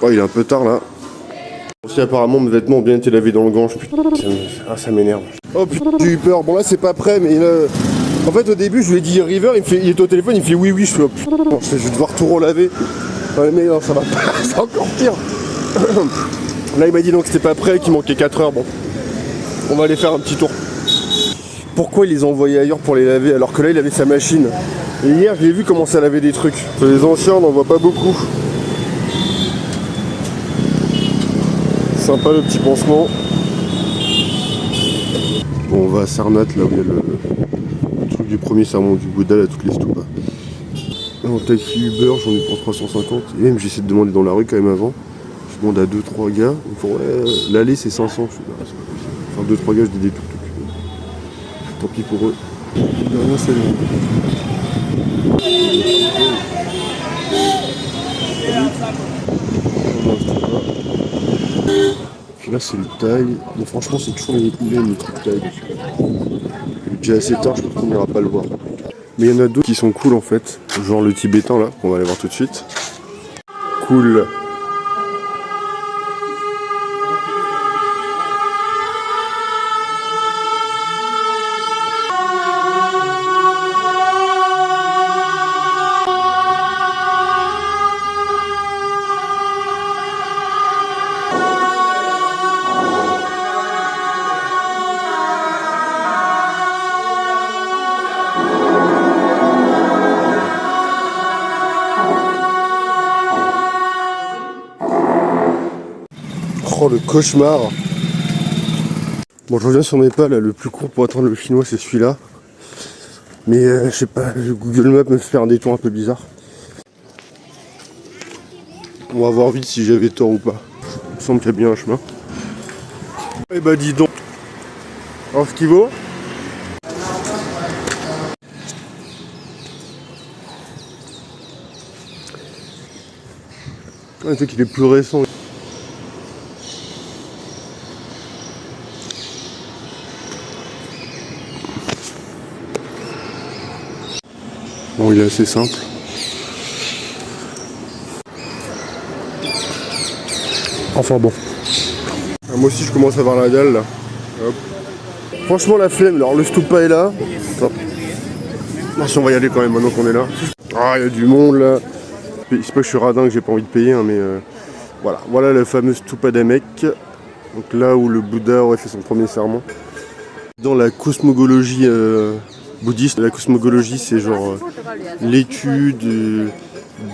Oh, il est un peu tard là. Si apparemment mes vêtements ont bien été lavés dans le gange, putain, ça m'énerve. Oh putain, j'ai eu peur. Bon là c'est pas prêt, mais en fait au début je lui ai dit River, il est au téléphone, il me fait oui, je fais oh, putain, je vais devoir tout relaver. Ouais mais non, ça va pas, c'est encore pire. Là il m'a dit donc c'était pas prêt, qu'il manquait 4 heures. Bon, on va aller faire un petit tour. Pourquoi il les a envoyés ailleurs pour les laver alors que là il avait sa machine? Et hier je l'ai vu commencer à laver des trucs. Sur les anciens on n'en voit pas beaucoup. Sympa le petit pansement. Bon, on va à Sarnath là où il y a le truc du premier serment du Bouddha, là toutes les stupas. En taxi Uber j'en ai pour 350. Et même j'essaie de demander dans la rue quand même avant. Je demande à 2-3 gars. Ils font ouais, l'aller c'est 500. Je suis là, c'est pas possible. Enfin 2-3 gars je dis des tuk-tuk. Tant pis pour eux. De rien, salut. Puis là c'est le taille. Bon franchement c'est toujours les mêmes trucs taille. Déjà assez tard, je pense qu'on n'ira pas le voir. Mais il y en a d'autres qui sont cool en fait. Genre le tibétain là, qu'on va aller voir tout de suite. Cool. Oh le cauchemar. Bon je reviens sur mes pas là, le plus court pour attendre le chinois c'est celui-là. Mais je sais pas, le Google Maps me fait faire un détour un peu bizarre. On va voir vite si j'avais tort ou pas. Il me semble qu'il y a bien un chemin. Eh bah dis donc. Alors ce qu'il vaut. Le truc il est plus récent. Bon, il est assez simple. Enfin bon. Ah, moi aussi je commence à avoir la dalle là. Hop. Franchement la flemme, alors le stupa est là. Enfin, si on va y aller quand même maintenant qu'on est là. Ah il y a du monde là. C'est pas que je suis radin que j'ai pas envie de payer hein, mais voilà. Voilà le fameux stupa d'Amek. Donc là où le Bouddha aurait fait son premier serment. Dans la cosmogologie bouddhiste, la cosmogologie c'est genre l'étude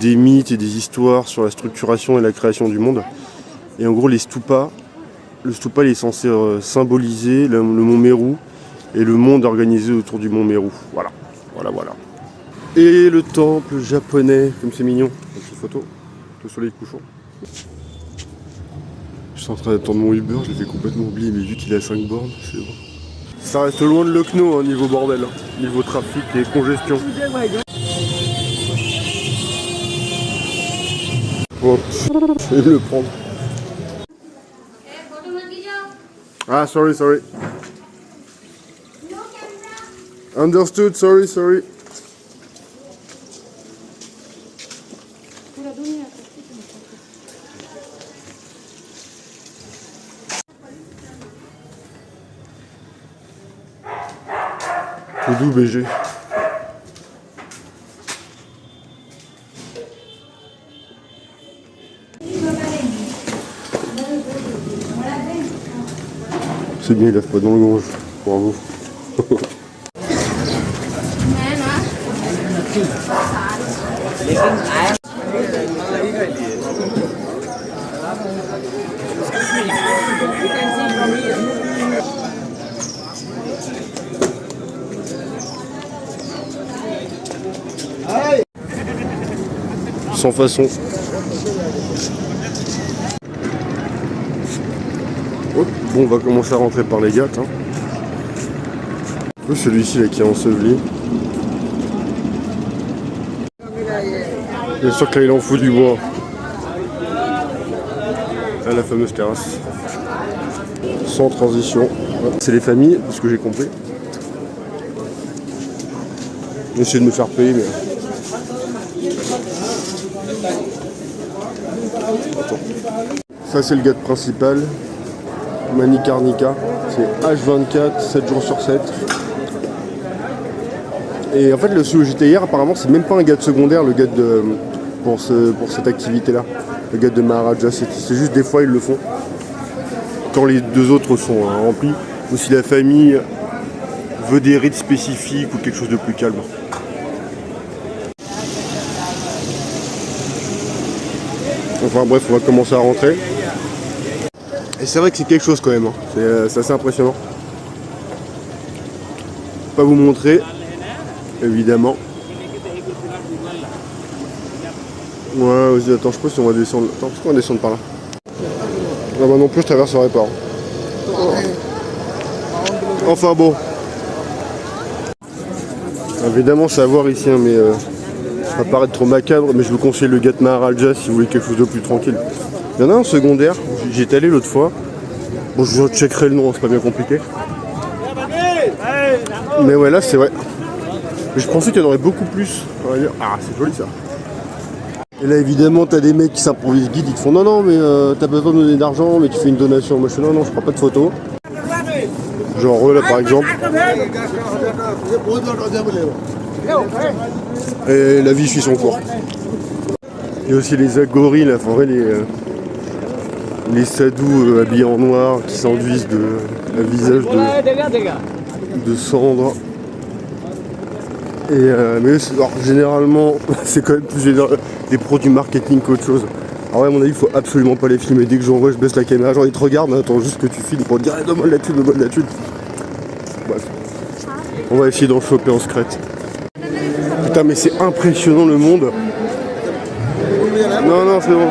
des mythes et des histoires sur la structuration et la création du monde. Et en gros les stupas, le stupa il est censé symboliser le mont Meru et le monde organisé autour du mont Meru. Voilà. Et le temple japonais, comme c'est mignon, avec cette photo, le soleil couchant. Je suis en train d'attendre mon Uber, je l'ai fait complètement oublier, mais vu qu'il est à 5 bornes, c'est bon. Ça reste loin de Lucknow, hein, niveau bordel, hein, niveau trafic et congestion. Bon, je vais le prendre. Ah, sorry. Understood, sorry. C'est d'où BG? C'est bien, il lave pas dans le gorge. Bravo. Sans façon. Hop, bon, on va commencer à rentrer par les gâtes. Hein. Celui-ci là qui est enseveli. Bien sûr que là il en fout du bois. Là, la fameuse terrasse. Sans transition. C'est les familles, de ce que j'ai compris. J'ai essayé de me faire payer, mais... Attends. Ça c'est le gâte principal. Manicarnica. C'est H24, 7 jours sur 7. Et en fait le celui que j'étais hier apparemment c'est même pas un gâte secondaire le gâte de pour cette activité là. Le gâte de Maharaja, c'est juste des fois ils le font. Quand les deux autres sont remplis. Ou si la famille veut des rites spécifiques ou quelque chose de plus calme. Enfin bref, on va commencer à rentrer. Et c'est vrai que c'est quelque chose quand même, hein. C'est assez impressionnant. Pas vous montrer, évidemment. Ouais, vas-y, attends, je sais pas si on va descendre. Attends, est-ce qu'on va descendre par là? Ah bah non plus, je traverserai pas. Enfin bon. Évidemment, c'est à voir ici, hein, mais ça va paraître trop macabre, mais je vous conseille le gâte Maharaja si vous voulez quelque chose de plus tranquille. Il y en a un secondaire, j'y étais allé l'autre fois. Bon, je vous checkerai le nom, c'est pas bien compliqué. Mais ouais, là, c'est vrai. Mais je pensais qu'il y en aurait beaucoup plus. On va dire. Ah, c'est joli ça. Et là, évidemment, t'as des mecs qui s'improvisent guides, ils te font non, non, mais t'as besoin de donner d'argent, mais tu fais une donation. Moi, je fais non, non, je prends pas de photos. Genre eux là par exemple. Et la vie suit son cours. Il y a aussi les agoris là, en vrai les sadhus habillés en noir qui s'enduisent un visage de cendre. Et mais alors, généralement c'est quand même plus des produits marketing qu'autre chose. Alors ouais, à mon avis il faut absolument pas les filmer. Dès que j'en vois je baisse la caméra, genre ils te regardent, attends juste que tu filmes pour te dire donne-moi de la thune, donne-moi de la thune. Bref. On va essayer d'en choper en secrète. Putain mais c'est impressionnant le monde. Non non c'est bon.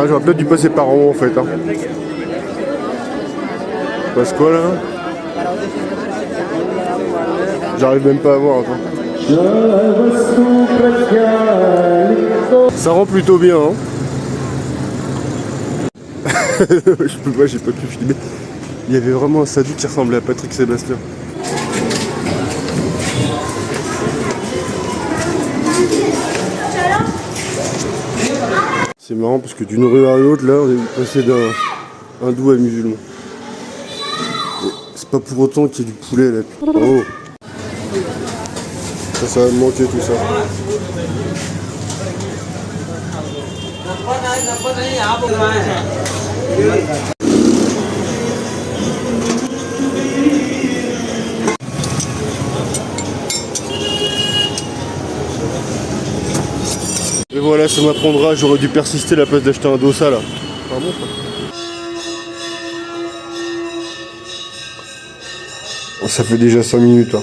Ah, j'aurais peut-être dû passer par en haut en fait. Hein. Passe quoi là? J'arrive même pas à voir. Attends. Ça rend plutôt bien. Hein. Je peux pas, j'ai pas pu filmer. Il y avait vraiment un sadhu qui ressemblait à Patrick Sébastien. C'est marrant parce que d'une rue à l'autre, là, on est passé d'un hindou à musulman. C'est pas pour autant qu'il y ait du poulet là. Oh. Ça va me manquer tout ça. Et voilà, ça m'apprendra, j'aurais dû persister à la place d'acheter un dosa là. Ah bon, ça fait déjà 5 minutes. Hein.